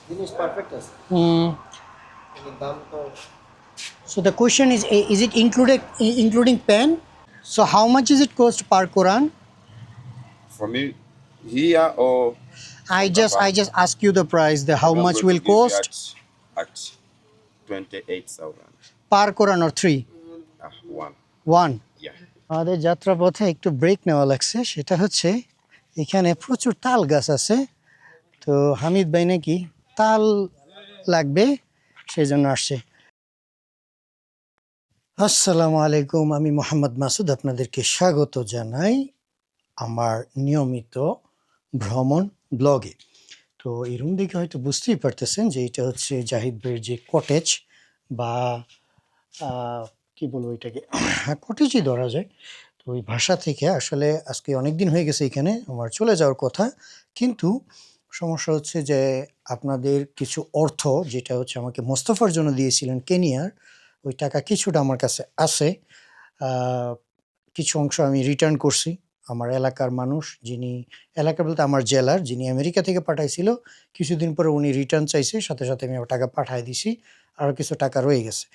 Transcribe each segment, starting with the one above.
জিনিস পারফেক্ট আছে Hmm. কিন্তু দাম তো So the question is it included including pen? So how much is it cost per Quran? For me, here or I from just Dakar? I just ask you the price. The how Okay, I'm much going to will give you cost at 28,000. per Quran or three? One. One. Yeah. আমাদের যাত্রাপথে একটু break নেওয়া লাগছে, সেটা হচ্ছে এখানে প্রচুর তাল গাছ আছে। তো হামিদ ভাই নাকি তাল লাগবে, সেই জন্য আসছে। আসসালামু আলাইকুম, আমি মোহাম্মদ মাসুদ, আপনাদেরকে স্বাগত জানাই আমার নিয়মিত ভ্রমণ ব্লগে। তো এই রুম দেখে হয়তো বুঝতেই পারতেছেন যে এটা হচ্ছে জাহিদ ভাইয়ের যে কটেজ বা কি বলবো এটাকে, কটেজই ধরা যায়। তো ওই ভাষা থেকে আসলে আজকে অনেক দিন হয়ে গেছে এখানে আমার চলে যাওয়ার কথা, কিন্তু সমস্যা হচ্ছে যে আপনাদের কিছু অর্থ যেটা হচ্ছে আমাকে মোস্তফার জন্য দিয়েছিলেন কেনিয়ার, ওই টাকা কিছুটা আমার কাছে আছে। আহ, কিছু অংশ আমি রিটার্ন করছি। আমার এলাকার মানুষ, যিনি এলাকা বলতে আমার জেলার, যিনি আমেরিকা থেকে পাঠাইছিল, কিছুদিন পরে উনি রিটার্ন চাইছে, সাথে সাথে আমি টাকা পাঠাই দিছি। আরও কিছু টাকা রয়ে গেছে।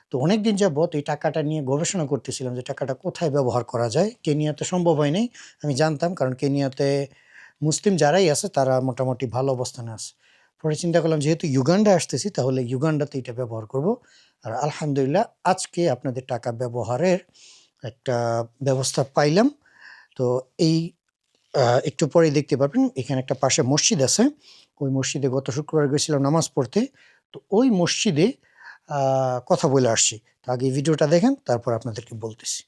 তো অনেক দিন যাবৎ এই টাকাটা নিয়ে গবেষণা করতেছিলাম যে টাকাটা কোথায় ব্যবহার করা যায়। কেনিয়াতে সম্ভব হয় নাই, আমি জানতাম, কারণ কেনিয়াতে মুসলিম যারাই আছে তারা মোটামুটি ভালো অবস্থানে আছে। পরে চিন্তা করলাম যেহেতু ইউগান্ডা আসতেছি, তাহলে ইউগান্ডাতে এটা ব্যবহার করব। আর আলহামদুলিল্লাহ আজকে আপনাদের টাকা ব্যবহারের একটা ব্যবস্থা পাইলাম। তো এই একটু পরেই দেখতে পারবেন এখানে একটা পাশে মসজিদ আছে। ওই মসজিদে গত শুক্রবার গেছিলাম নামাজ পড়তে। তো ওই মসজিদে কথা বলে আসছি। তো আগে এই ভিডিওটা দেখেন, তারপর আপনাদেরকে বলতেছি।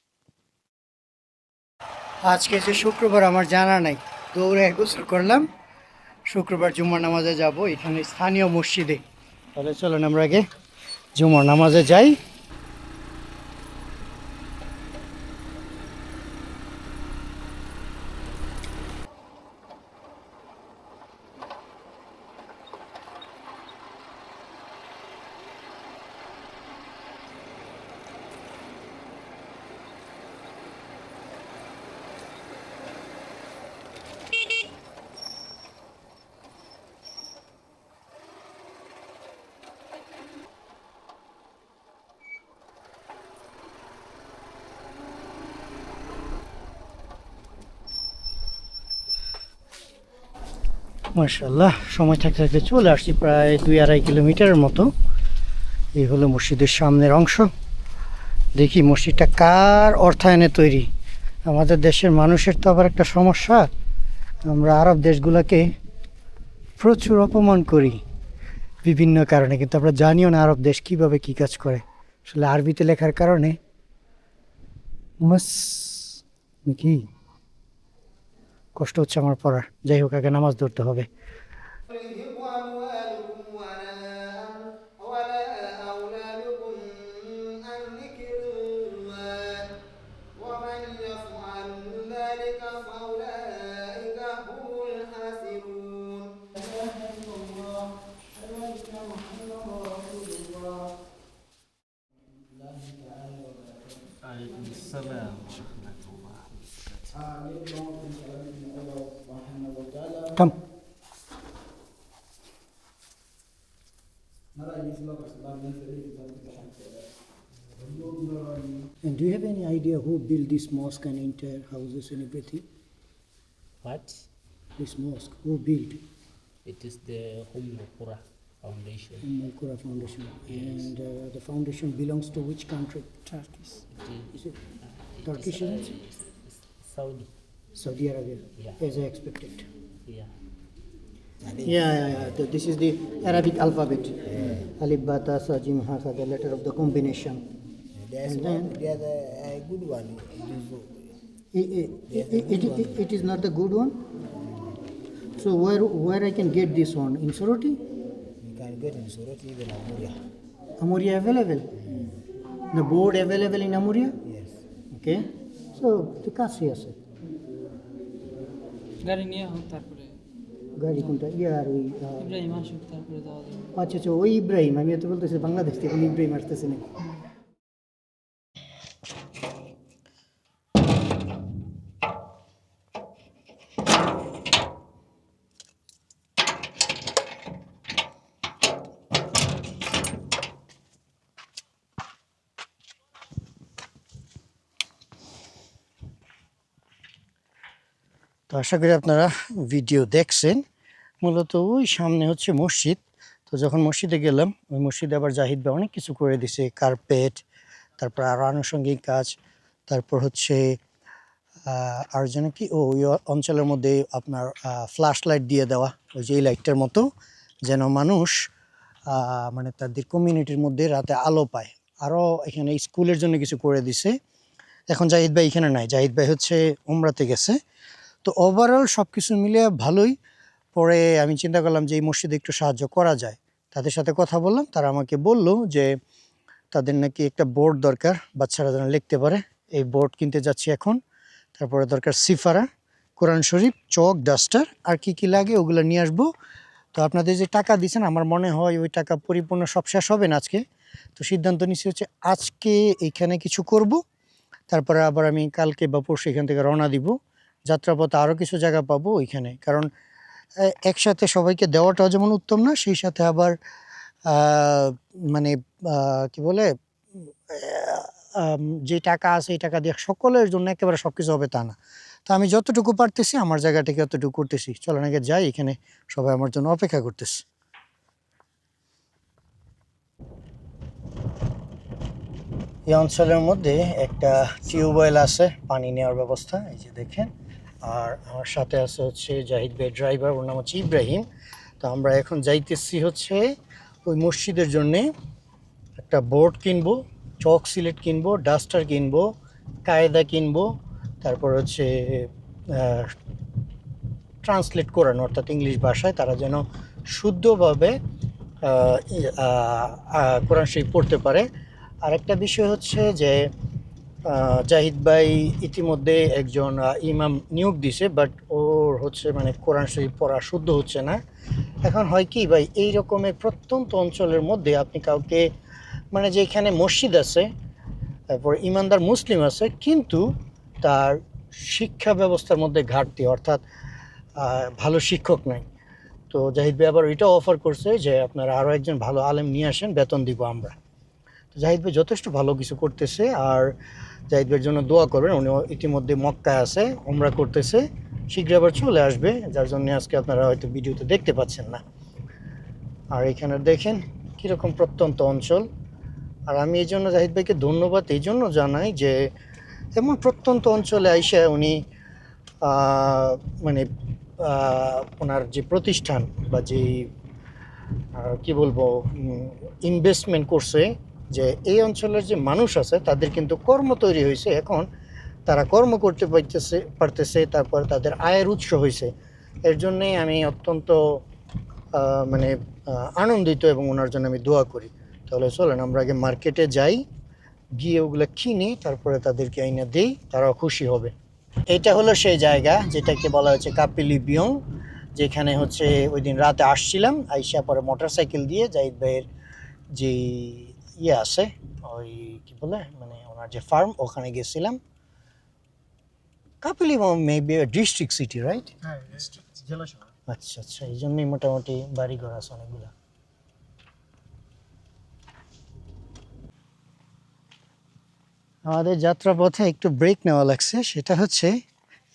আজকে যে শুক্রবার আমার জানা নাই, দৌড়ে গোসল করলাম। শুক্রবার জুম্মার নামাজে যাব এখানে স্থানীয় মসজিদে। তাহলে চলুন আমরা আগে জুম্মার নামাজে যাই। মাশাআল্লাহ, সময় থাকতে থাকতে চলে আসছি, প্রায় 2-2.5 কিলোমিটারের মতো। এই হলো মসজিদের সামনের অংশ। দেখি মসজিদটা কার অর্থায়নে তৈরি। আমাদের দেশের মানুষের তো আবার একটা সমস্যা, আমরা আরব দেশগুলোকে প্রচুর অপমান করি বিভিন্ন কারণে, কিন্তু আমরা জানিও না আরব দেশ কিভাবে কি কাজ করে। আসলে আরবিতে লেখার কারণে মাস কি কষ্ট হচ্ছে আমার পড়ার। যাই হোক, আগে নামাজ ধরতে হবে। تلهكم أموالكم ولا أولادكم عن ذكر الله ومن يفعل ذلك فأولئك هم الخاسرون. لا إله إلا الله أشهد أن محمدا رسول الله. عليكم السلام ورحمة الله. Come. And do you have any idea who built this mosque and entire houses and everything? What? This mosque, who built? It is the Qura Foundation. Al-Qura Foundation. Yes. And the foundation belongs to which country? Turkish. Is it It Turkish? is, Saudi. Saudi Arabia, Yeah. as I expected. Yeah. Yeah. This is the Arabic alphabet. Alif, Ba, Ta, Sa, Jim, Ha, Kha, the letter of the combination. There's And one, then there's a good one. it is not the good one. So where I can get this one in Soroti? You can get in Surati, even Amuria. Amuria available. The board available in Amuria. Yes. Okay. So the কাছে আছে গাড়ি নিয়ে হোক তারপরে গাড়ি কোনটা ইয়ার ওই ইব্রাহিম আসুক তারপরে যাওয়া যাবে। আচ্ছা ওই ইব্রাহিম, আমি তো বলতেছি বাংলাদেশ থেকে কোন ইব্রাহিম আসতেছে না। তো আশা করি আপনারা ভিডিও দেখছেন। মূলত ওই সামনে হচ্ছে মসজিদ। তো যখন মসজিদে গেলাম, ওই মসজিদে আবার জাহিদ ভাই অনেক কিছু করে দিছে, কার্পেট, তারপর আরও আনুষঙ্গিক কাজ, তারপর হচ্ছে আর যেন কি ওই অঞ্চলের মধ্যে আপনার ফ্ল্যাশ লাইট দিয়ে দেওয়া, ওই যে এই লাইটটার মতো, যেন মানুষ মানে তাদের কমিউনিটির মধ্যে রাতে আলো পায়। আরও এখানে স্কুলের জন্য কিছু করে দিছে। এখন জাহিদ ভাই এখানে নাই, জাহিদ ভাই হচ্ছে উমরাতে গেছে। তো ওভারঅল সব কিছু মিলিয়ে ভালোই। পরে আমি চিন্তা করলাম যে এই মসজিদে একটু সাহায্য করা যায়। তাদের সাথে কথা বললাম, তারা আমাকে বলল যে তাদের নাকি একটা বোর্ড দরকার, বাচ্চারা যেন লিখতে পারে। এই বোর্ড কিনতে যাচ্ছি এখন। তারপরে দরকার সিফারা, কোরআন শরীফ, চক, ডাস্টার, আর কি কি লাগে ওগুলো নিয়ে আসবো। তো আপনাদের যে টাকা দিয়েছেন, আমার মনে হয় ওই টাকা পরিপূর্ণ সব শেষ হবে না আজকে। তো সিদ্ধান্ত নিচ্ছি হচ্ছে আজকে এইখানে কিছু করব, তারপরে আবার আমি কালকে বা পরশু এখান থেকে রওনা দিব। যাত্রাপথে আরও কিছু জায়গা পাবো ওইখানে, কারণ একসাথে সবাইকে দেওয়াটাও যেমন উত্তম না, সেই সাথে আবার মানে কি বলে, যে টাকা আছে এই টাকা দিয়ে সকলের জন্য একেবারে সব কিছু হবে তা না। তো আমি যতটুকু পারতেছি আমার জায়গা থেকে অতটুকু করতেছি। চলেন আগে যাই, এখানে সবাই আমার জন্য অপেক্ষা করতেছে। এই অঞ্চলের মধ্যে একটা টিউবওয়েল আছে, পানি নেওয়ার ব্যবস্থা, এই যে দেখেন। আর আমার সাথে আছে হচ্ছে জাহিদ ভাই ড্রাইভার, ওর নাম হচ্ছে ইব্রাহিম। তো আমরা এখন যাইতেছি হচ্ছে ওই মসজিদের জন্যে একটা বোর্ড কিনবো, চক সিলেট কিনবো, ডাস্টার কিনবো, কায়দা কিনবো, তারপর হচ্ছে ট্রান্সলেট করানো, অর্থাৎ ইংলিশ ভাষায় তারা যেন শুদ্ধভাবে কোরআন শরীফ পড়তে পারে। আরেকটা বিষয় হচ্ছে যে জাহিদ ভাই ইতিমধ্যে একজন ইমাম নিয়োগ দিছে, বাট ওর হচ্ছে মানে কোরআন শরীফ পড়া শুদ্ধ হচ্ছে না। এখন হয় কি ভাই, এই রকমের প্রত্যন্ত অঞ্চলের মধ্যে আপনি কাউকে, মানে যেখানে মসজিদ আছে, তারপর ইমানদার মুসলিম আছে, কিন্তু তার শিক্ষা ব্যবস্থার মধ্যে ঘাটতি, অর্থাৎ ভালো শিক্ষক নাই। তো জাহিদ ভাই আবার ওইটাও অফার করছে যে আপনারা আরও একজন ভালো আলেম নিয়ে আসেন, বেতন দিব আমরা। তো জাহিদ ভাই যথেষ্ট ভালো কিছু করতেছে। আর জাহিদ ভাইয়ের জন্য দোয়া করবেন, উনি ইতিমধ্যে মক্কায় আছে, উমরা করতেছে, শীঘ্রই আবার চলে আসবে, যার জন্য আজকে আপনারা হয়তো ভিডিওতে দেখতে পাচ্ছেন না। আর এখানে দেখেন কীরকম প্রত্যন্ত অঞ্চল। আর আমি এই জন্য জাহিদ ভাইকে ধন্যবাদ এই জন্য জানাই যে এমন প্রত্যন্ত অঞ্চলে আইসা উনি মানে ওনার যে প্রতিষ্ঠান বা যে কি বলবো ইনভেস্টমেন্ট করছে, যে এই অঞ্চলের যে মানুষ আছে তাদের কিন্তু কর্ম তৈরি হয়েছে, এখন তারা কর্ম করতে পারতেছে, তারপর তাদের আয়ের উৎস হয়েছে। এর জন্যেই আমি অত্যন্ত মানে আনন্দিত এবং ওনার জন্য আমি দোয়া করি। তাহলে চলেন আমরা আগে মার্কেটে যাই, গিয়ে ওগুলো কিনি, তারপরে তাদেরকে আইনা দিই, তারাও খুশি হবে। এটা হলো সেই জায়গা যেটাকে বলা হচ্ছে কাপিলি বিয়ং, যেখানে হচ্ছে ওই দিন রাতে আসছিলাম, আইসা পরে মোটরসাইকেল দিয়ে জাহিদ ভাইয়ের যে ইয়ে আছে, ওই কি বলে মানে ওনার যে ফার্ম, ওখানে গেছিলাম। কাপিলি মেবি ডিস্ট্রিক্ট সিটি, রাইট? হ্যাঁ, ডিস্ট্রিক্ট, জেলা শহর। আচ্ছা আচ্ছা, এই জন্যই মোটামুটি বাড়িঘর আছে অনেকগুলা। আমাদের যাত্রাপথে একটু ব্রেক নেওয়া লাগছে, সেটা হচ্ছে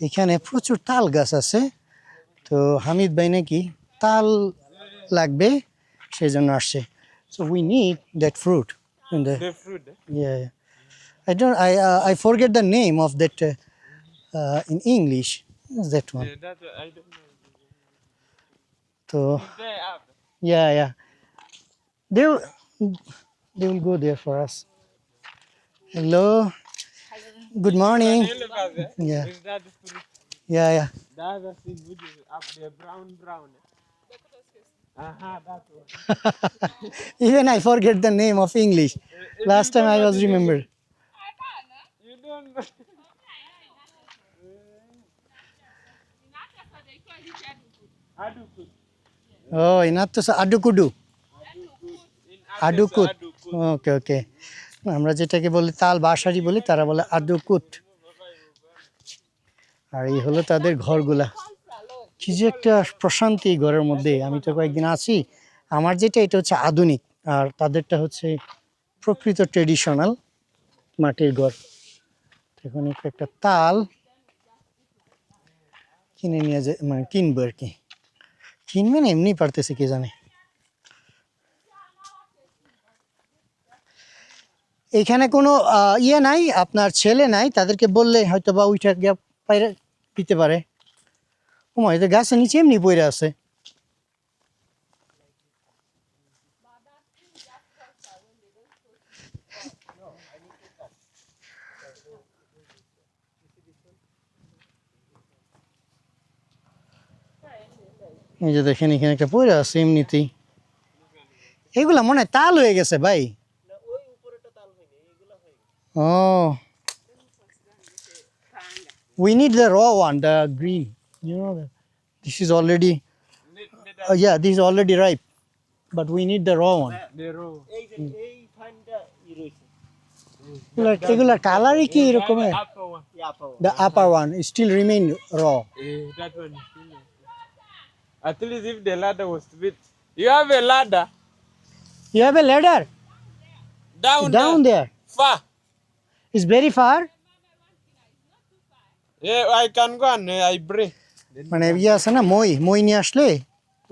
এখানে প্রচুর তাল গাছ আছে। তো হামিদ ভাই নাকি তাল লাগবে, সেই জন্য আসছে। So we need that fruit in the fruit. yeah. I forget the name of that in English. What's that one? That I don't know. So There up. yeah, they will, they will go there for us. Hello, good morning. Yeah, Is that the fruit? yeah. The other thing which is up there, brown. That one. Even I forget the name of English. Last time I was remembered. You don't know. Adukut. Oh, inato sa adukudu. আডুকুট, ওকে ওকে। আমরা যেটাকে বলি তাল বাঁশারি বলি, তারা বলে আডুকুট। আর এই হলো তাদের ঘরগুলা, কি যে একটা প্রশান্তি ঘরের মধ্যে। আমি তো কয়েকদিন আছি, আমার যেটা এটা হচ্ছে আধুনিক, আর তাদেরটা হচ্ছে প্রকৃত ট্রেডিশনাল মাটির ঘর। এখন একটা তাল কিনে নিয়ে যে মানে কিনবো আর কি, কিনবে না এমনি পারতেছে কে জানে। এখানে কোনো ইয়ে নাই, আপনার ছেলে নাই, তাদেরকে বললে হয়তো বা উইটা গিয়ে পাইরে পিতে পারে। ওমা এদের গাছের নিচে এমনি পড়ে আছে। এই যে দেখেন এখানে একটা পড়ে আছে এমনিতেই। এগুলা মনে হয় তাল হয়ে গেছে ভাই। Oh, we need the raw one, the green. You know that this is already. Yeah, this is already ripe, but we need the raw one. The row. এগুলার কালারই কি এরকম? The upper one. The upper one still remain raw. That one is still at least if the ladder was to bit. You have a ladder You have a ladder down there. far. It's very far. Yeah, I can go and I bring. মানে ইয়ে আছে না, মই নিয়ে আসলে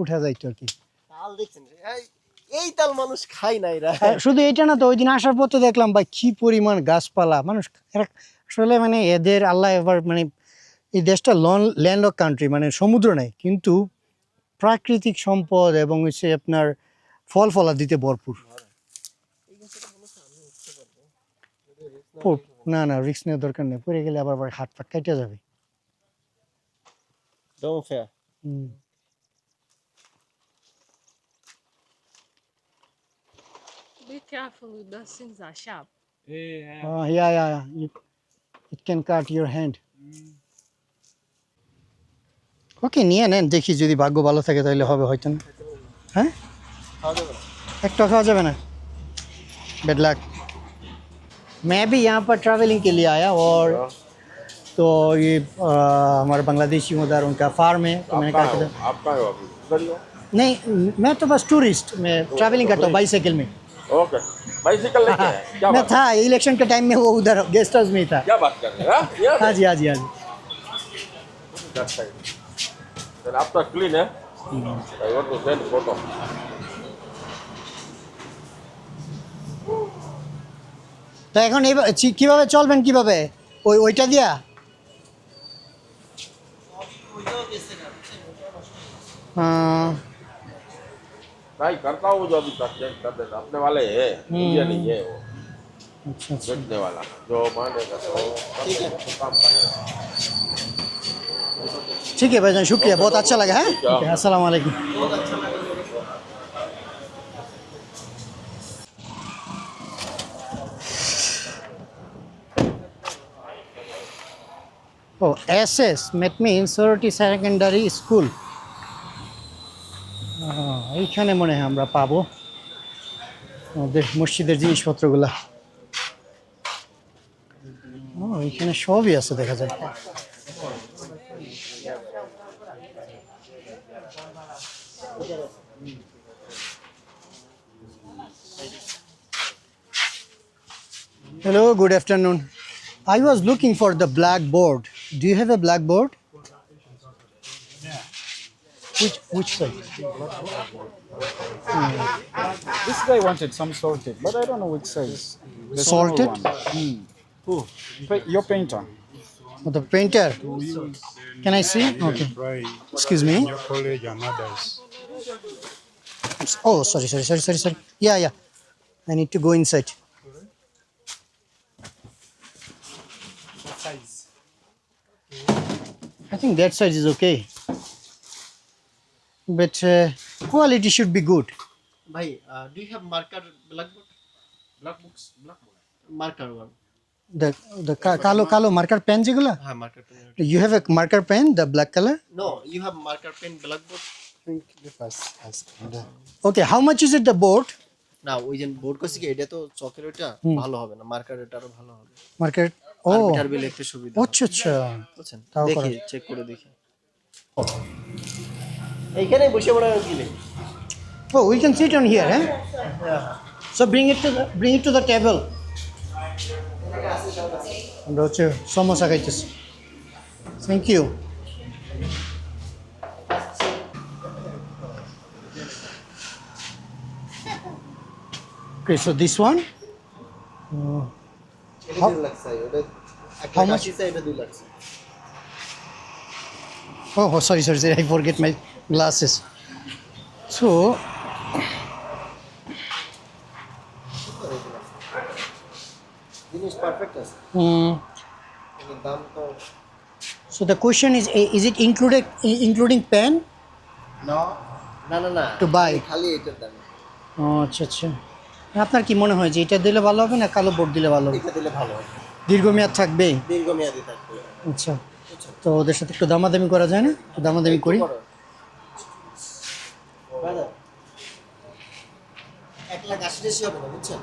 উঠা যাইতো আর কি। তাল দেখছেন এই তাল মানুষ খায় না এরা। শুধু এটা না তো, ওই দিন আসার পথে দেখলাম ভাই কি পরিমাণ গাছপালা, মানুষ এরা আসলে মানে এদের আল্লাহ এবার মানে এই দেশটা ল্যান্ডলক কান্ট্রি, মানে সমুদ্র নাই কিন্তু প্রাকৃতিক সম্পদ এবং হচ্ছে আপনার ফল ফলাদিতে ভরপুর। না না রিস্ক নেওয়ার দরকার নেই, পড়ে গেলে আবার হাত পা কেটে যাবে। Don't fear. Be careful with those things are sharp. Yeah. Yeah. It can cut your hand. ওকে নিয়ে নেন, দেখি যদি ভাগ্য ভালো থাকে তাহলে হবে, হয়তো না। হ্যাঁ একটা খাওয়া যাবে না, बेड लक। मैं भी यहाँ पर ट्रैवलिंग के लिए आया और तो ये हमारे बांग्लादेशी उधर उनका फार्म है, तो मैंने कहा कि आप कहाँ हो अभी? उधर ही हो? नहीं, मैं तो बस टूरिस्ट, मैं ट्रैवलिंग करता हूँ बाईसाइकिल में। ओके, बाइसिकल लेके आए? क्या मैं बात था इलेक्शन के टाइम में, वो उधर गेस्ट हाउस में ही था। क्या बात कर रहे हैं? हाँ? Yes. हाँ जी हाँ जी हाँ जी। That side. Then after clean, I want to send photo. তো এখন কিভাবে চলবেন, কিভাবে ওইটা দিয়া? नहीं करता हूँ जो अभी तक चेंज कर देता, अपने वाले है, मुझे नहीं है वो अच्छा अच्छा बेचने वाला, जो मानेगा तो काम करेगा। ठीक है भाईजान, शुक्रिया, बहुत अच्छा लगा है। अस्सलाम वालेकुम। ও SS that means Sorority Secondary School। এইখানে মনে হয় আমরা পাবো আমাদের মসজিদের জিনিসপত্রগুলা। এইখানে সবই আছে দেখা যায়। Hello, good afternoon. I was looking for the blackboard. Do you have a blackboard? Which side? This guy wanted some salted, but I don't know which size. The Salted? small one. Who? Your painter. Oh, the painter. Can I see? Okay. Excuse me. Your college and others. Oh, sorry. Yeah. I need to go inside. What size? I think that size is okay. But quality should be good. ভাই do you have marker blackboard? Marker one. The কালো marker pen যেগুলা? হ্যাঁ marker pen. You have a marker pen, the black color? No, you have marker pen blackboard. Okay, how much is it the board? না ওই যে board করছি কি, এটা তো চকের ওইটা ভালো হবে না, মার্কার এটা আরো ভালো হবে। Marker. Oh. আরবিটার বিল একটু সুবিধা। আচ্ছা। বুঝছেন? তাও দেখি চেক করে দেখি। এইখানে বসে পড়া গেলে। Oh, we can sit on here, eh? So bring it to the table. আমরা হচ্ছে সমোসা খাইতেছি। Thank you. Okay, so this one. এটা How- 2 লাখ চাই ওটা How একটা much? কাশি চাই এটা 2 লাখ চাই। Oh, sorry, I forget my glasses. So, জিনিস পারফেক্ট আছে mm, কিন্তু দাম তো so the question is it including pen? না না না To buy. খালি এটার দাম ও আচ্ছা আচ্ছা। আপনার কি মনে হয় যে এটা দিলে ভালো হবে না কালো বোর্ড দিলে ভালো হবে? এটা দিলে ভালো হয় দীর্ঘমেয়াদ থাকবে? দীর্ঘমেয়াদী থাকবে আচ্ছা, তো ওদের সাথে একটু দামাদামি করা যায় না? একটু দামাদামি করি। Brother, 1,80,000 হবে না বুঝছেন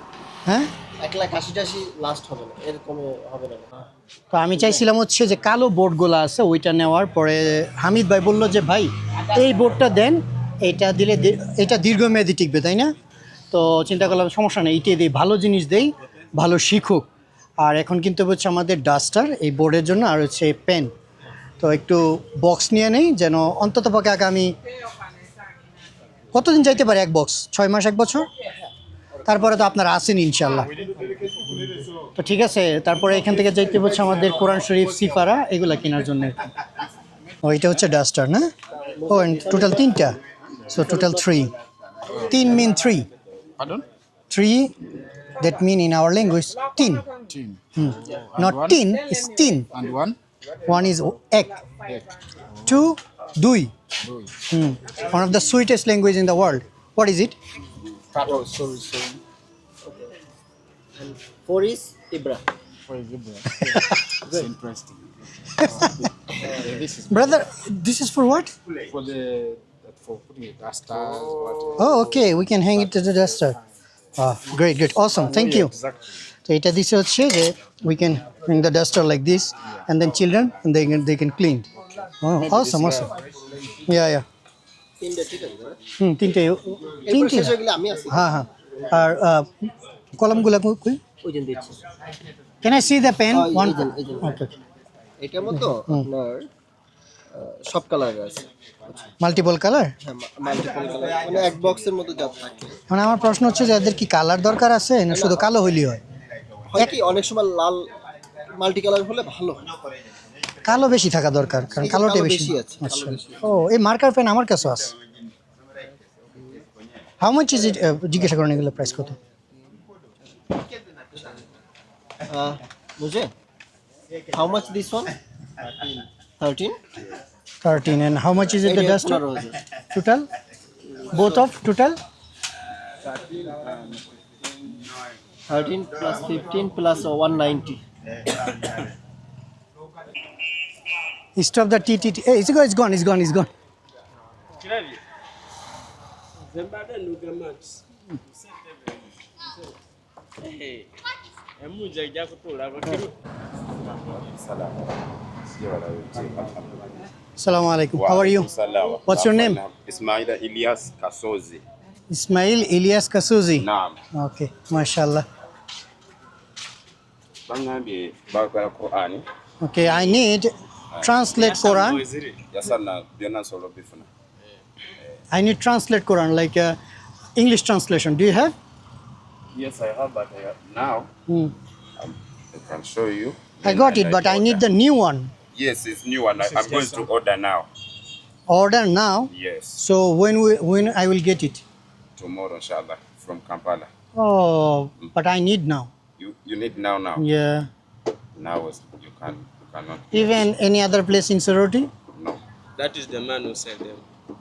হ্যাঁ, 1,80,000 লাস্ট হবে না এর কমে হবে না তো আমি চাইছিলাম হচ্ছে যে কালো বোর্ডগুলো আছে ওইটা নেওয়ার পরে হামিদ ভাই বললো যে ভাই এই বোর্ডটা দেন, এটা দিলে এটা দীর্ঘমেয়াদী টিকবে, তাই না? তো চিন্তা করলাম সমস্যা নেই, এইটাই দিই, ভালো জিনিস দেই, ভালো শিখুক। আর এখন কিন্তু হচ্ছে আমাদের ডাস্টার এই বোর্ডের জন্য আর হচ্ছে পেন, তো একটু বক্স নিয়ে নেই যেন অন্তত পক্ষে আগামী কতদিন যাইতে পারে, 1 বক্স 6 মাস 1 বছর, তারপরে তো আপনারা আসেন ইনশাল্লাহ। তো ঠিক আছে, তারপরে এখান থেকে যাইতে হচ্ছে আমাদের কোরআন শরীফ সিফারা এগুলা কেনার জন্য। ও এটা হচ্ছে ডাস্টার না? ও টোটাল 3টা, so total 3 mean 3 Pardon? 3 that mean in our language tin, Tin. not one? tin, it's tin. And one? One is ek, 2 dui. Doi. One of the sweetest language in the world. What is it? Oh, sorry. and 4 is Ibra For example. It's interesting. This is Brother, this is for what? for putting the dusters. What? Oh, okay, we can hang it to the duster. Great, awesome, thank you. Exactly. So এটা দিছে হচ্ছে যে we can bring the duster like this and then children and they can clean. Oh, awesome. Yeah. তিনটা ঠিক আছে না তিনটে এরপর শেষ হয়ে গেলে আমি আছি হ্যাঁ। আর কলমগুলো কই? ওইজন দিচ্ছি Can I see the pen? One. এই যে Okay. এটার মতো আপনার সব কালার আছে Multiple color? হ্যাঁ মাল্টিপল কালার মানে এক বক্সের মতো যা থাকে মানে আমার প্রশ্ন হচ্ছে যে এদের কি কালার দরকার আছে না শুধু কালো হইলেই হয়? হয় কি অনেক সময় লাল মাল্টি কালার হলে ভালো হয় কালো বেশি থাকা দরকার, কারণ কালোটা কালো বেশি বেশি আছে, কালো আচ্ছা। বেশি। ও এই মার্কার পেন আমার কাছে আছে। How much is it? জিজ্ঞাসা করেন এগুলো প্রাইস কত? মুঝে how much this one 13 13 and how much is it the duster? 15,000 Total? Both of total? 13 plus 15 plus 190 Stop the TTT. Hey, it's gone. Kirari. Zembada nugamat. Hey. Emuja ijja kutuula bakiru. Assalamu alaikum. How are you? What's your name? Ismail Ilyas Kasozi. Ismail Ilyas Kasuzi. Naam. Okay, mashallah. Bangambye bakola Quran. Okay, I need translate Quran. Yasana byonna nsobola bifuna. I need translate Quran like English translation. Do you have? Yes, I have, but now I can show you. I got it, but I need the new one. Yes, it's new one. I'm going to order now. Order now. Yes, So when I will get it? tomorrow, inshallah, from Kampala. Oh, but I need now. You need now. Yeah. Now you cannot. Even any other place in Soroti? No. That is the man who said them.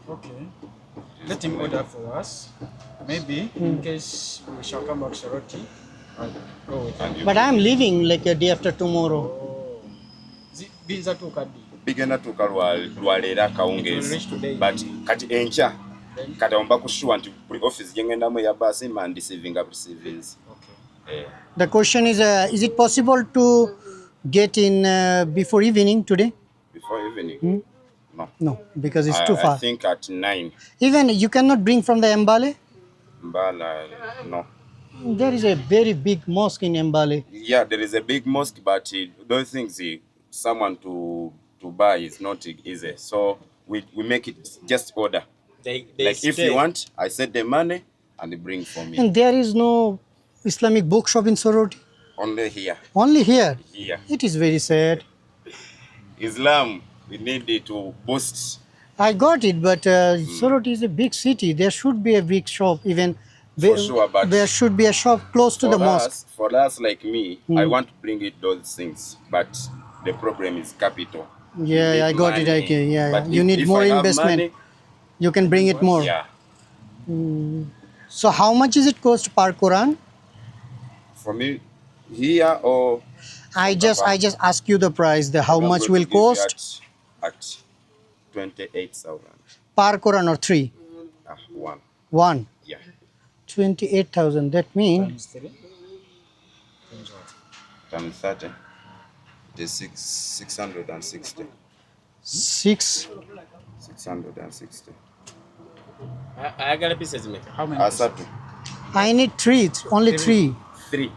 Okay. Let him order for us. Maybe in case we shall come back to Soroti, I'll go with him. And you But I am leaving like a day after tomorrow. Biza tu kadi. bigenda tuuka lwaleero akawungeezi It will reach today. but kati enkya kati omba kushuwa nti buli office gyengendamu eya baasi ma ndisivinga busivings. Okay. The question is it possible to get in before evening today? Before evening? No. No, because it's too far. I think at 9. Even you cannot bring from the Mbale? Mbala, no. There is a very big mosque in Mbale. Yeah, there is a big mosque, but those things someone to buy is not easy. So we make it just order. They Like if you want, I set the money and they bring for me. And there is no Islamic bookshop in Soroti? Only here. Only here? Here. It is very sad. Islam, we need it to boost. I got it, but Soroti is a big city. There should be a big shop. Even For sure, but there should be a shop close to the mosque. For us like me, I want to bring it those things, but the problem is capital. Yeah, need I got it. money. Okay, yeah. But You if- need if more I have investment. money, You can bring it more. yeah. So how much is it cost per Quran? For me, here or I just ask you the price. How I'm much going will to give you cost at 28,000. per Quran or three? One. One. Yeah. 28,000. That means Times 3. Times what? Times 30. It is 660. 6. 660. I got a piece of make. How many? Asatu. I need three. It's only three. 3.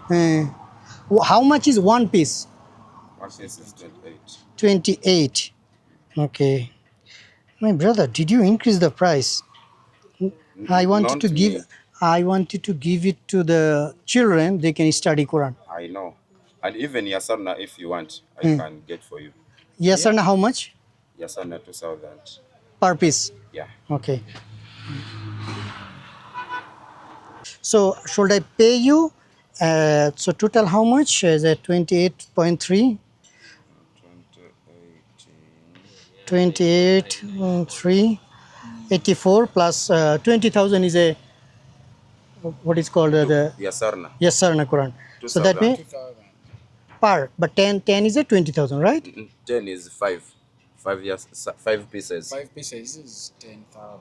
How much is one piece? One piece is 28. 28. Okay. My brother, did you increase the price? I wanted to Not give. me. I wanted to give it to the children. They can study Quran. I know. And even Yasarna, if you want, I can get for you. Yes, sir. How much Yasarna 2,000. per piece? Yeah. Okay. So should I pay you? So total how much? Is it 28.3? 28.3, 84 plus 20,000 is a what is called the Yasarna. yes sir na Quran. So that 2,000. means 2,000. per, but 10 is a 20,000, right? 10 is 5. 5 pieces. 5 pieces is 10,000.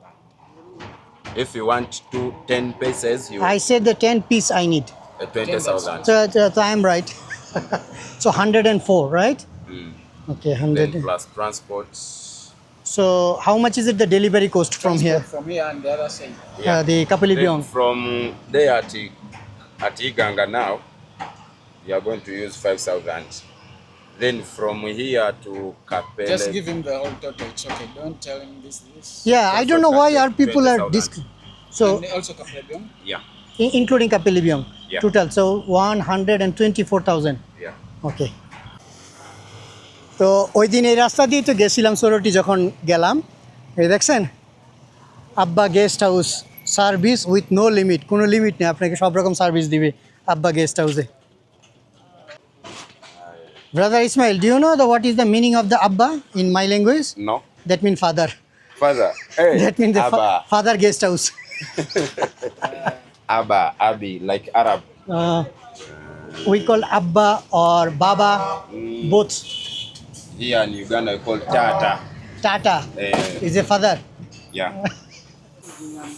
If you want 10 pieces, you I said the 10 piece I need. 20,000. So I'm right. So 104, right? Okay, Then 100. plus transport. So how much is it the delivery cost from here? From here and the other side. The Kapili Then Byong. from there at Iganga now, you are going to use 5,000. Then from here to Kapele. Just give him the whole total. It's okay. Don't tell him this. Yeah, I don't know why our people are 20,000. so And also Kaplebion. Yeah. including Kapili Byong. Yeah. Total so 124,000. Yeah. ওকে তো ওই দিন এই রাস্তা দিয়ে তো গেছিলাম সোরটি যখন গেলাম এই দেখছেন Abba guest house service with no limit কোনো লিমিট নেই আপনাকে সব রকম সার্ভিস দিবে আব্বা গেস্ট হাউসে brother Ismail do you know the what is the meaning of the Abba in my language No? That mean father Father. Hey. That mean the Abba. Father guest house Abba. Abi. Like Arab. we call abba or baba both Here in Uganda, we call Tata. tata Eh. is a father. Yeah.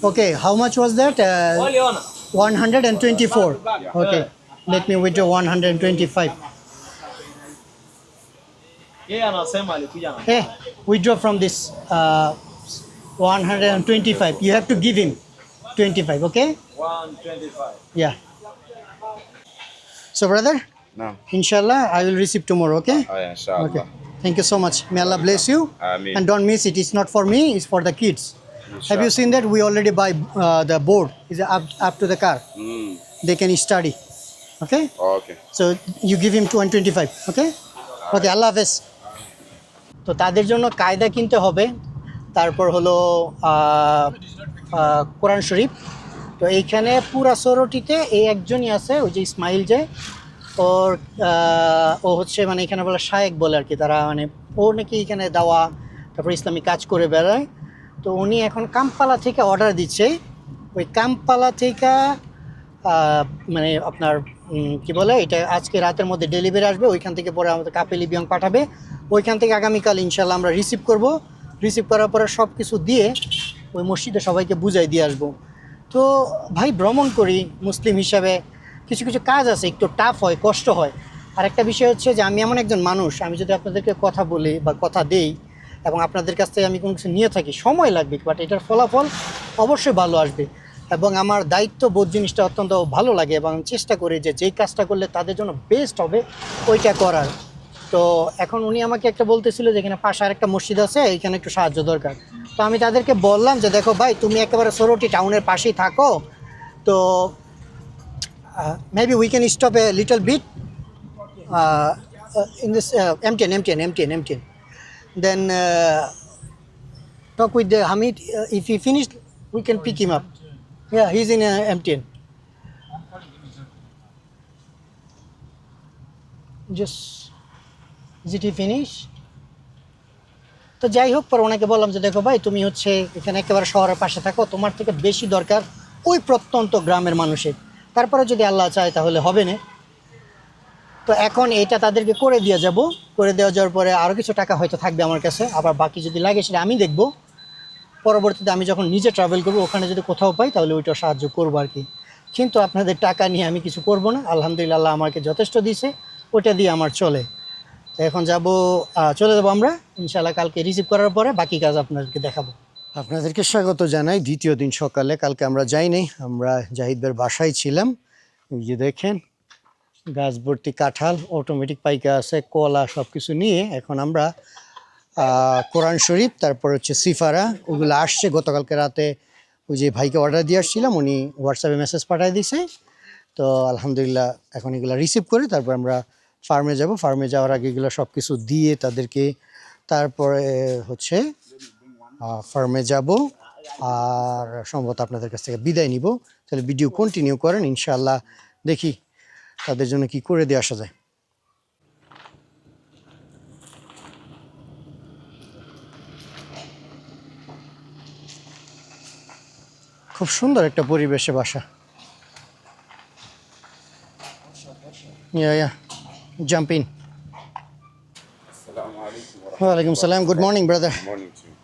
Okay, how much was that? 124. Okay, let me withdraw 125. Hey, withdraw from this 125. You have to give him 25, okay? 125. Yeah. So, brother, No. inshallah, I will receive tomorrow, okay? Oh, yeah, inshallah. Okay. Thank you so much. May Allah bless you. Ameen. And don't miss it. It's not for me, it's for the kids. Have you seen that? We already buy the board. It's up to the car. They can study. Okay? Okay. So you give him 225. Okay? Okay, Allah Hafiz. তো তাদের জন্য কায়দা কিনতে হবে তারপর হলো কোরআন শরীফ তো এইখানে পুরা সোরটিতে এই একজনই আছে ওই যে ইসমাইল যে ওর ও হচ্ছে মানে এখানে বলে শায়েক বলে আর কি তারা মানে ও নাকি এখানে দাওয়া তারপর ইসলামিক কাজ করে বেড়ায় তো উনি এখন কামপালা থেকে অর্ডার দিচ্ছে ওই কামপালা থেকে মানে আপনার কি বলে এটা আজকে রাতের মধ্যে ডেলিভারি আসবে ওইখান থেকে পরে আমাদের কাপেলি বিয়ং পাঠাবে ওইখান থেকে আগামীকাল ইনশাল্লাহ আমরা রিসিভ করব রিসিভ করার পরে সব কিছু দিয়ে ওই মসজিদে সবাইকে বুঝাই দিয়ে আসবো তো ভাই ভ্রমণ করি মুসলিম হিসাবে কিছু কিছু কাজ আছে একটু টাফ হয় কষ্ট হয় আর একটা বিষয় হচ্ছে যে আমি এমন একজন মানুষ আমি যদি আপনাদেরকে কথা বলি বা কথা দেই এবং আপনাদের কাছ থেকে আমি কোনো কিছু নিয়ে থাকি সময় লাগবে বাট এটার ফলাফল অবশ্যই ভালো আসবে এবং আমার দায়িত্ববোধ জিনিসটা অত্যন্ত ভালো লাগে এবং আমি চেষ্টা করি যে যেই কাজটা করলে তাদের জন্য বেস্ট হবে ওইটা করার তো এখন উনি আমাকে একটা বলতেছিল যে এখানে পাশে আরেকটা মসজিদ আছে এখানে একটু সাহায্য দরকার তো আমি তাদেরকে বললাম যে দেখো ভাই তুমি একেবারে সোরটি টাউনের পাশেই থাকো তো maybe we can stop a little bit in this M10. Then talk with the Hamid. If he finished, we can pick him up. Yeah, he's in M10. Just, is it he finished? তো যাই হোক, পর ওনাকে বললাম যে দেখো ভাই, তুমি হচ্ছে এখানে একেবারে শহরের পাশে থাকো, তোমার থেকে বেশি দরকার ওই প্রত্যন্ত গ্রামের মানুষের। তারপরে যদি আল্লাহ চায় তাহলে হবে না। তো এখন এটা তাদেরকে করে দিয়ে যাব, করে দেওয়া যাওয়ার পরে আরও কিছু টাকা হয়তো থাকবে আমার কাছে, আবার বাকি যদি লাগে সেটা আমি দেখব। পরবর্তীতে আমি যখন নিজে ট্রাভেল করবো, ওখানে যদি কোথাও পাই তাহলে ওইটা সাহায্য করবো আর কি। কিন্তু আপনাদের টাকা নিয়ে আমি কিছু করব না, আলহামদুলিল্লাহ আল্লাহ আমাকে যথেষ্ট দিয়েছে, ওটা দিয়ে আমার চলে। তো এখন চলে যাবো আমরা ইনশাআল্লাহ। কালকে রিসিভ করার পরে বাকি কাজ আপনাদেরকে দেখাবো। আপনাদেরকে স্বাগত জানাই দ্বিতীয় দিন সকালে। কালকে আমরা যাইনি, আমরা জাহিদ ভাইয়ের বাসায় ছিলাম। এই যে দেখেন গাছ ভর্তি কাঁঠাল, অটোমেটিক পাইকা আছে, কলা, সব কিছু নিয়ে এখন আমরা কোরআন শরীফ, তারপর হচ্ছে সিফারা, ওগুলো আসছে। গতকালকে রাতে ওই যে ভাইকে অর্ডার দিয়ে আসছিলাম, উনি হোয়াটসঅ্যাপে মেসেজ পাঠিয়ে দিয়েছে। তো আলহামদুলিল্লাহ এখন এগুলো রিসিভ করে তারপর আমরা ফার্মে যাব। ফার্মে যাওয়ার আগে এগুলো সব কিছু দিয়ে তাদেরকে তারপরে হচ্ছে ফার্মে যাব, আর সম্ভবত আপনাদের কাছ থেকে বিদায় নিব। তাহলে ভিডিও কন্টিনিউ করেন, ইনশাআল্লাহ দেখি তাদের জন্য কি করে দিয়ে আসা যায়। খুব সুন্দর একটা পরিবেশে বাসা। Yeah. Jump in. Walaikum salam. Good morning, brother. Good morning to you.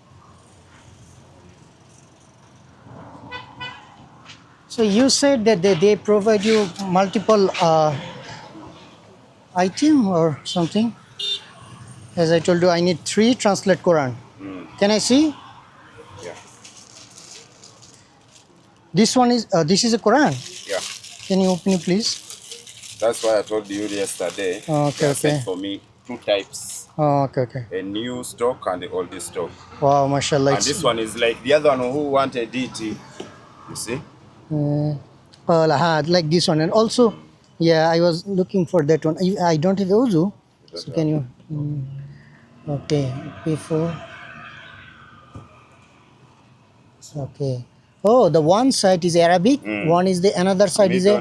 So you said that they provide you multiple item or something. As I told you, I need 3 translate Quran. Can I see? Yeah. This is a Quran. Yeah. Can you open it, please? That's why I told you yesterday. Okay, they sent okay. for me 2 types. Okay. A new stock and the oldest stock. Wow, mashallah. And this one is like the other one who wanted it. You see? Like this one. And also, yeah, I was looking for that one. I don't have wuzu. So can you? Okay, before. Okay. Oh, the one side is Arabic. One is the another side is a.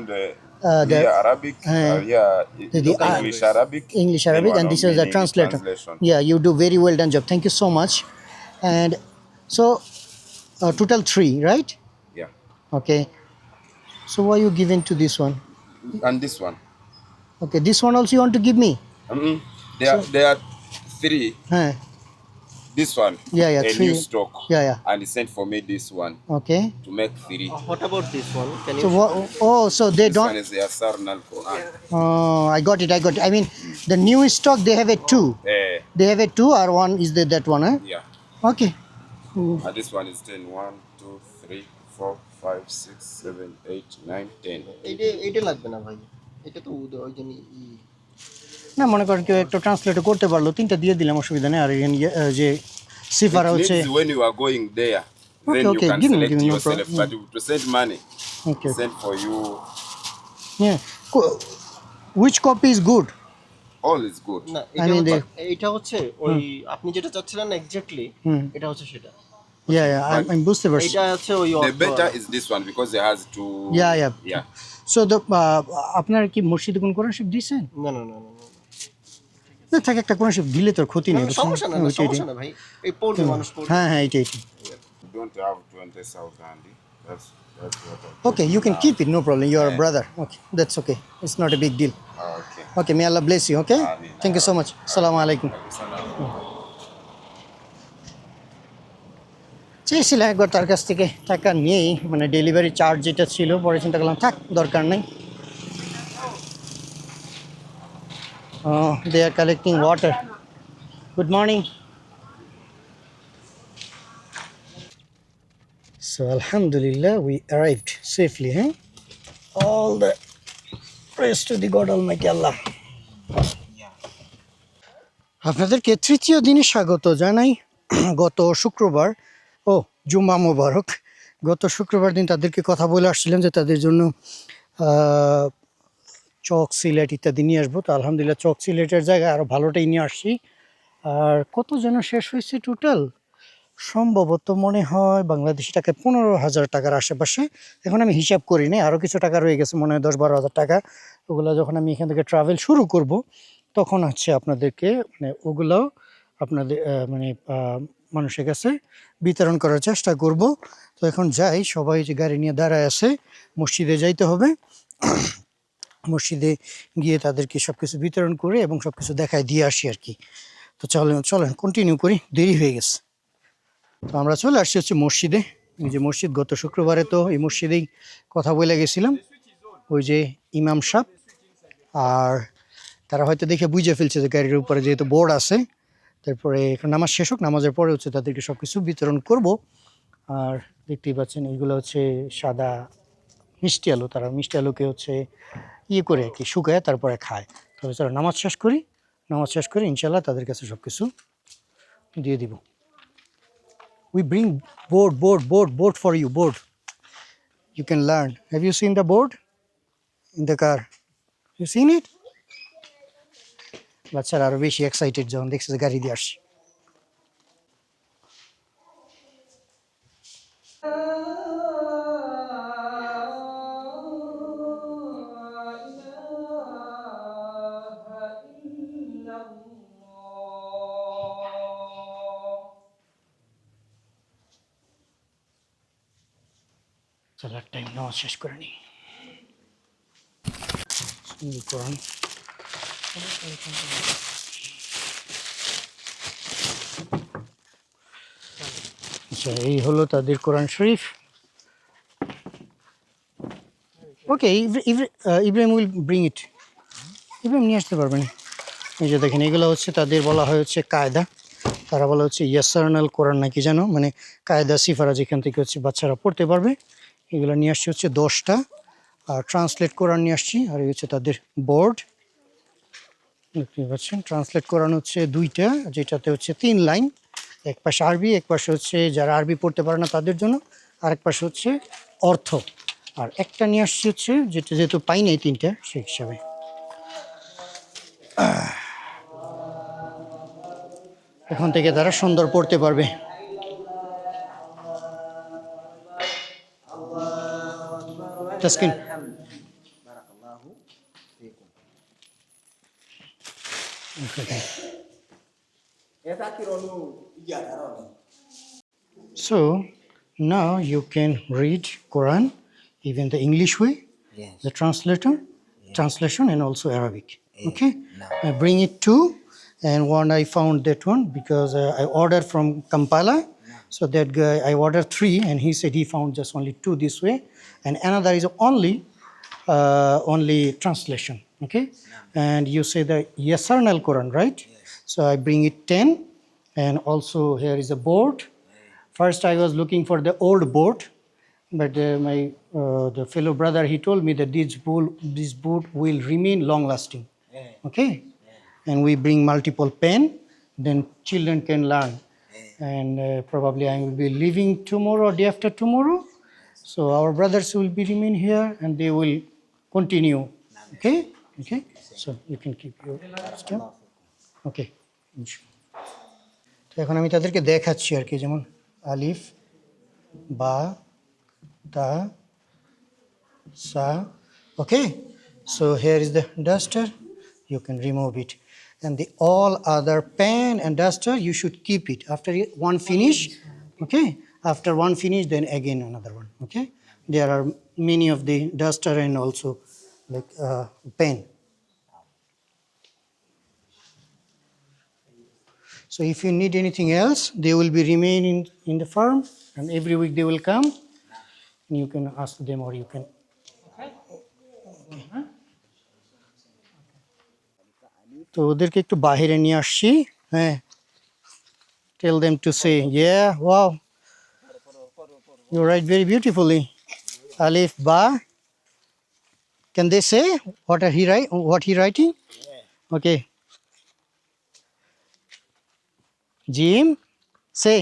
The Arabic, the English Arabic, and this is the translator. Yeah, you do very well done job. Thank you so much. And so, total 3, right? Yeah. Okay. So why you giving to this one? And this one. Okay, this one also you want to give me? There are 3. This one. Yeah, a 3. new stock. Yeah. And he sent for me this one. Okay. To make 3. What about this one? Can So you so they This don't. one is the Asarnal Quran. Oh, I got it. I mean, the new stock they have a 2. They have a 2 or one is that one? Yeah. Okay. And this one is 10. 1, 2, 3, 4, 5, 6, 7, 8, 9, 10. এটা লাগবে না ভাই, এটা তো ওই জন্য না, মনে করেন কেউ একটা ট্রান্সলেট করতে পারলো, 3টা দিয়ে দিলাম, অসুবিধা নেই। আর যে সিফারা It হচ্ছে means when you are going there, then okay, you can give me, select no yourself. problem. But to send money, Okay. send for you, Yeah. Which copy is good? all is good. না, I mean, এটা হচ্ছে ওই আপনি যেটা চাচ্ছিলেন না exactly, এটা হচ্ছে সেটা। Yeah, I'm বুঝতে পারছি। এটা হচ্ছে ওই The better is this one because it has to. Yeah. So the আপনার কি মসজিদে কোন কোরআন শরীফ দিয়েছেন? না, না, থাকে একটা কোরআন শরীফ দিলে তোর ক্ষতি নেই। সমস্যা না ভাই, এই পড়বে মানুষ পড়বে। হ্যাঁ, এইটাই। Don't have 20,000. That's what. Okay, you can keep it, no problem. You are a brother. Okay, that's okay. It's not a big deal. Okay. Okay, may Allah bless you. Okay. Ameen. Thank you so much. Assalamu alaikum. চেয়েছিলাম একবার তার কাছ থেকে টাকা নিয়েই, মানে delivery charge যেটা ছিল, পরে চিন্তা করলাম থাক, দরকার নেই। They are collecting water. Good morning. So alhamdulillah we arrived safely. All the praise to the God Almighty Allah. আপনাদেরকে তৃতীয় দিনে স্বাগত জানাই। গত শুক্রবার, জুম্মা মোবারক, গত শুক্রবার দিন তাদেরকে কথা বলে আসছিলাম যে তাদের জন্য চক সিলেট ইত্যাদি নিয়ে আসবো। তো আলহামদুলিল্লাহ চক সিলেটের জায়গায় আরও ভালোটাই নিয়ে আসছি। আর কত যেন শেষ হয়েছে টোটাল, সম্ভবত মনে হয় বাংলাদেশি টাকায় 15,000 টাকার আশেপাশে। এখন আমি হিসাব করি নি, আরও কিছু টাকা রয়ে গেছে, মনে হয় 10-12 হাজার টাকা। ওগুলো যখন আমি এখান থেকে ট্রাভেল শুরু করব তখন হচ্ছে আপনাদেরকে মানে ওগুলোও আপনাদের মানুষের কাছে বিতরণ করার চেষ্টা করব। তো এখন যাই, সবাই যে গাড়ি নিয়ে দাঁড়ায় আছে, মসজিদে যাইতে হবে। মসজিদে গিয়ে তাদেরকে সব কিছু বিতরণ করে এবং সব কিছু দেখায় দিয়ে আসি আর কি। তো চলেন কন্টিনিউ করি, দেরি হয়ে গেছে। তো আমরা চলে আসছি হচ্ছে মসজিদে। এই যে মসজিদ, গত শুক্রবারে তো এই মসজিদেই কথা বলে গেছিলাম। ওই যে ইমাম সাহেব, আর তারা হয়তো দেখে বুঝে ফেলছে যে গাড়ির উপরে যেহেতু বোর্ড আছে। তারপরে এখন নামাজ শেষ হোক, নামাজের পরে হচ্ছে তাদেরকে সব কিছু বিতরণ করব। আর দেখতেই পাচ্ছেন এইগুলো হচ্ছে সাদা মিষ্টি আলু, তারা মিষ্টি আলুকে হচ্ছে ইয়ে করে আর কি শুকায় তারপরে খায়। তবে চলো নামাজ শেষ করি, নামাজ শেষ করে ইনশাল্লাহ তাদের কাছে সব কিছু দিয়ে দিব। We bring board for you, board. You can learn. Have you seen the board in the car? You seen it? বাচ্চারা আরো বেশি এক্সাইটেড যখন দেখছে যে গাড়ি দিয়ে আসছে। চলো এক টাইম নামাজ শেষ করে নিই। কোরআন আচ্ছা, এই হলো তাদের Quran Sharif. Okay, Ibrahim will bring it. Ibrahim নিয়ে আসতে পারবেন। এই যে দেখেন, এগুলো হচ্ছে তাদের বলা হয় হচ্ছে কায়দা। তারা বলা হচ্ছে ইয়াসারনাল কোরআন নাকি জানো, মানে কায়দা সিফারা, যেখান থেকে হচ্ছে বাচ্চারা পড়তে পারবে। এগুলো নিয়ে আসছি হচ্ছে 10টা। আর ট্রান্সলেট কোরআন নিয়ে আসছি। আর এই হচ্ছে তাদের বোর্ড, দেখতে পাচ্ছেন। ট্রান্সলেট কোরআন হচ্ছে 2টা, যেটাতে হচ্ছে 3 লাইন। এক পাশে আরবি, এক পাশে হচ্ছে যারা আরবি পড়তে পারে না তাদের জন্য, আরেক পাশে হচ্ছে অর্থ। আর একটা নিয়ে আসছি হচ্ছে যেটা যেহেতু পাই নাই 3টা, সেই হিসাবে। এখন থেকে তারা সুন্দর পড়তে পারবে। Taskin, so now you can read Quran even the English way, Yes. the translation and also Arabic. Okay, I bring it too. And one I found that one because I ordered from Kampala. So that guy, I ordered 3 and he said he found just only 2 this way. And another is only translation. Okay. And you say the Yasarnal Quran, right? So I bring it 10. And also here is a board. First I was looking for the old board. But the fellow brother, he told me that this board will remain long lasting. Okay. And we bring multiple pen, then children can learn. And probably I will be leaving tomorrow or day after tomorrow. So our brothers will be remain here and they will continue. Okay? Okay? So you can keep your stuff. Okay. তো এখন আমি তাদেরকে দেখাচ্ছি আর কি, যেমন আলিফ, বা, তা, সা. Okay? So here is the duster. You can remove it. And the all other pen and duster, you should keep it. After one finish, okay? After one finish, then again another one, okay? There are many of the duster and also like pen. So if you need anything else, they will be remaining in the farm and every week they will come. And you can ask them or you can. তো ওদেরকে একটু বাহিরে নিয়ে আসছি। হ্যাঁ, tell them to say, yeah, wow, you write very beautifully. Alif, ba. Can they say what he writing? Okay. Jim, say.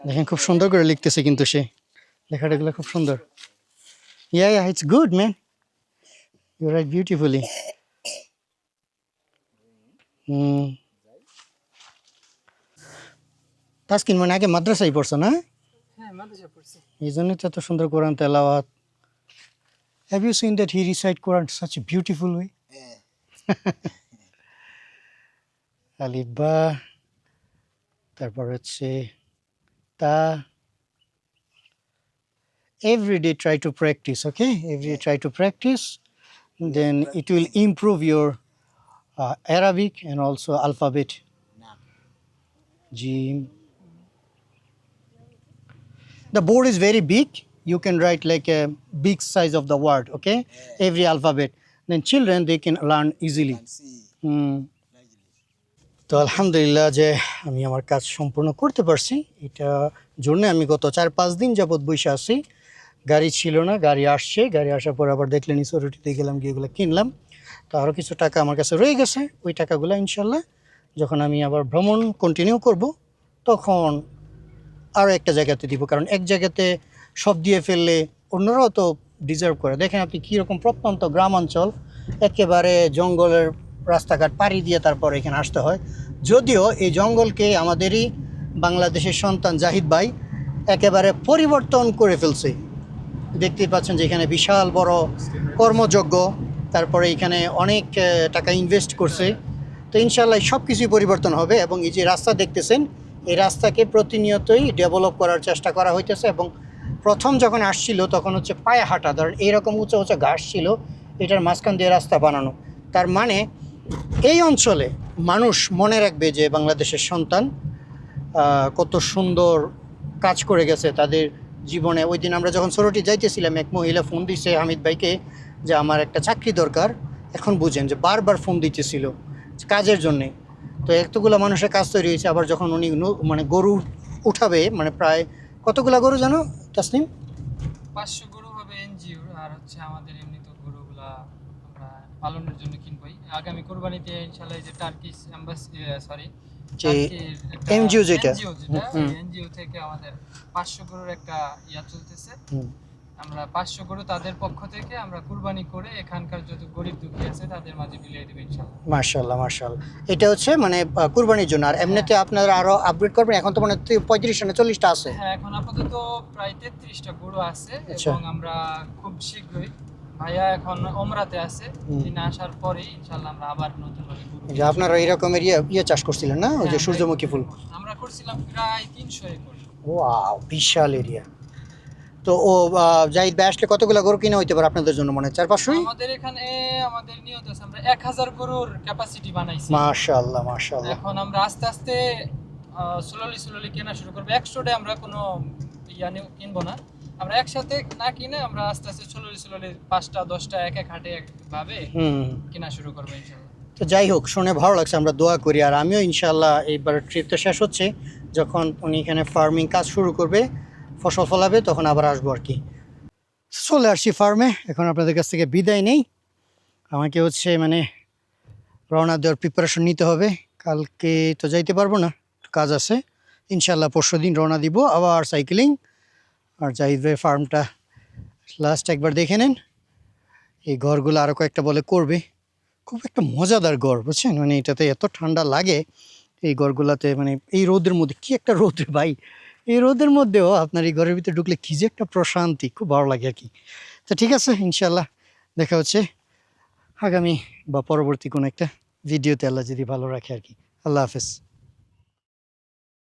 দেখেন খুব সুন্দর করে লিখতেছে কিন্তু সে। লেখাটাগুলো খুব সুন্দর। Yeah, it's good, man. You write beautifully. Taskin মানে আগে মাদ্রাসায় পড়ছো না? হ্যাঁ মাদ্রাসা পড়ছি। এই জন্যই তো এত সুন্দর কোরআন তেলাওয়াত। Have you seen that he recite Quran such a beautiful way? আলিফ বা, তারপর হচ্ছে তা। Every day try to practice, okay? Every day try to practice, then it will improve your Arabic and also alphabet. Jim. The board is very big. You can write like a big size of the word, okay? Every alphabet. Then children, they can learn easily. তো আলহামদুলিল্লাহ যে আমি আমার কাজ সম্পূর্ণ করতে পারছি। এটা জন্য আমি গত 4-5 দিন যাবৎ বসে আছি। গাড়ি ছিল না, গাড়ি আসছে। গাড়ি আসার পর আবার দেখলেন ইসোরিটিতে গেলাম, গিয়ে এগুলো কিনলাম। তো আরও কিছু টাকা আমার কাছে রয়ে গেছে। ওই টাকাগুলো ইনশাল্লাহ যখন আমি আবার ভ্রমণ কন্টিনিউ করব তখন আরও একটা জায়গাতে দিব, কারণ এক জায়গাতে সব দিয়ে ফেললে অন্যরাও তো ডিজার্ভ করে। দেখেন আপনি কীরকম প্রত্যন্ত গ্রামাঞ্চল, একেবারে জঙ্গলের রাস্তাঘাট পাড়ি দিয়ে তারপর এখানে আসতে হয়। যদিও এই জঙ্গলকে আমাদেরই বাংলাদেশের সন্তান জাহিদ ভাই একেবারে পরিবর্তন করে ফেলছে। দেখতেই পাচ্ছেন যে এখানে বিশাল বড় কর্মযজ্ঞ, তারপরে এখানে অনেক টাকা ইনভেস্ট করছে। তো ইনশাল্লাহ সব কিছুই পরিবর্তন হবে। এবং এই যে রাস্তা দেখতেছেন, এই রাস্তাকে প্রতিনিয়তই ডেভেলপ করার চেষ্টা করা হইতেছে। এবং প্রথম যখন আসছিল তখন হচ্ছে পায়ে হাঁটা, ধরেন এইরকম উঁচু উঁচু ঘাস ছিল, এটার মাঝখান দিয়ে রাস্তা বানানো। তার মানে এই অঞ্চলে মানুষ মনে রাখবে যে বাংলাদেশের সন্তান কত সুন্দর কাজ করে গেছে তাদের জীবনে। ওই দিন আমরা যখন সরোটি যাইতেছিলাম, এক মহিলা ফোন দিছে হামিদ ভাইকে যে আমার একটা চাকরি দরকার। এখন বুঝেন যে বারবার ফোন দিতেছিল কাজের জন্যে। তো এতগুলো মানুষের কাজ তৈরি হয়েছে। আবার যখন উনি মানে গরু উঠাবে, মানে প্রায় কতগুলো গরু জানো তাসনিম? 500 গরু হবে এনজিও, আর হচ্ছে আমাদের এমনি তো গরুগুলা আমরা পালনের জন্য কিনবই। আগামী কুরবানিতে ইনশাআল্লাহ এই যে টার্কিশ এমবাসি যে এনজিও যেটা এনজিও থেকে আমাদের 500 গরুর একটা ইয়া চলতেছে। আমরা 500 গরু তাদের পক্ষ থেকে আমরা কুরবানি করে এখানকার যত গরিব দুঃখী আছে তাদের মাঝে বিলিয়ে দেব ইনশাআল্লাহ। মাশাআল্লাহ মাশাআল্লাহ। এটা হচ্ছে মানে কুরবানির জন্য। আর এমনিতে আপনারা আরো আপগ্রেড করবেন? এখন তো মানে 35 না 40টা আছে। হ্যাঁ, এখন আপাতত প্রায় 33টা গরু আছে। এবং আমরা খুব শীঘ্রই, ভাইয়া এখন ওমরাতে আছে, তিনি আসার পরে ইনশাআল্লাহ আমরা আবার নতুন করে গরু। যে আপনারা এই রকমের ইয়ে চাষ করছিলেন না, ওই যে সূর্যমুখী ফুল? আমরা করছিলাম প্রায় 300 একর। ওয়াও, বিশাল এরিয়া। তো ও জাহিদ ভাই আসলে কতগুলো গরু কিনা হইতে পারে আপনাদের জন্য? মনে হয় 400-500? আমাদের এখানে আমাদের নিয়ত আছে আমরা 1000 গরুর ক্যাপাসিটি বানাইছি। মাশাআল্লাহ মাশাআল্লাহ। এখন আমরা আস্তে আস্তে স্লোলি কেনা শুরু করব। 100টায় আমরা কোনো কিনবো না, আমরা একসাথে না কিনে আমরা আস্তে আস্তে স্লোলি 5টা 10টা এক হাটে একভাবে কেনা শুরু করবো ইনশাআল্লাহ। তো যাই হোক, শুনে ভালো লাগছে, আমরা দোয়া করি। আর আমিও ইনশাআল্লাহ এইবার ট্রিপটা শেষ হচ্ছে, যখন উনি এখানে ফার্মিং কাজ শুরু করবে, ফসল ফলাবে, তখন আবার আসবো আর কি। চলে আসছি ফার্মে। এখন আপনাদের কাছ থেকে বিদায় নেই। আমাকে হচ্ছে মানে রওনা দেওয়ার প্রিপারেশন নিতে হবে। কালকে তো যাইতে পারবো না, কাজ আছে। ইনশাআল্লাহ পরশুদিন রওনা দিব আবার সাইকেলিং। আর জাহিদ ভাই ফার্মটা লাস্ট একবার দেখে নেন। এই ঘরগুলো আরও কয়েকটা বলে করবে। খুব একটা মজাদার ঘর, বুঝছেন? মানে এটাতে এত ঠান্ডা লাগে এই ঘরগুলাতে, মানে এই রোদের মধ্যে, কি একটা রোদ রে ভাই! এই রোদের মধ্যেও আপনার এই ঘরের ভিতরে ঢুকলে কী যে একটা প্রশান্তি, খুব ভালো লাগে আর কি। তো ঠিক আছে, ইনশাআল্লাহ দেখা হচ্ছে আগামী বা পরবর্তী কোনো একটা ভিডিওতে, আল্লাহ যদি ভালো রাখে আর কি। আল্লাহ হাফেজ।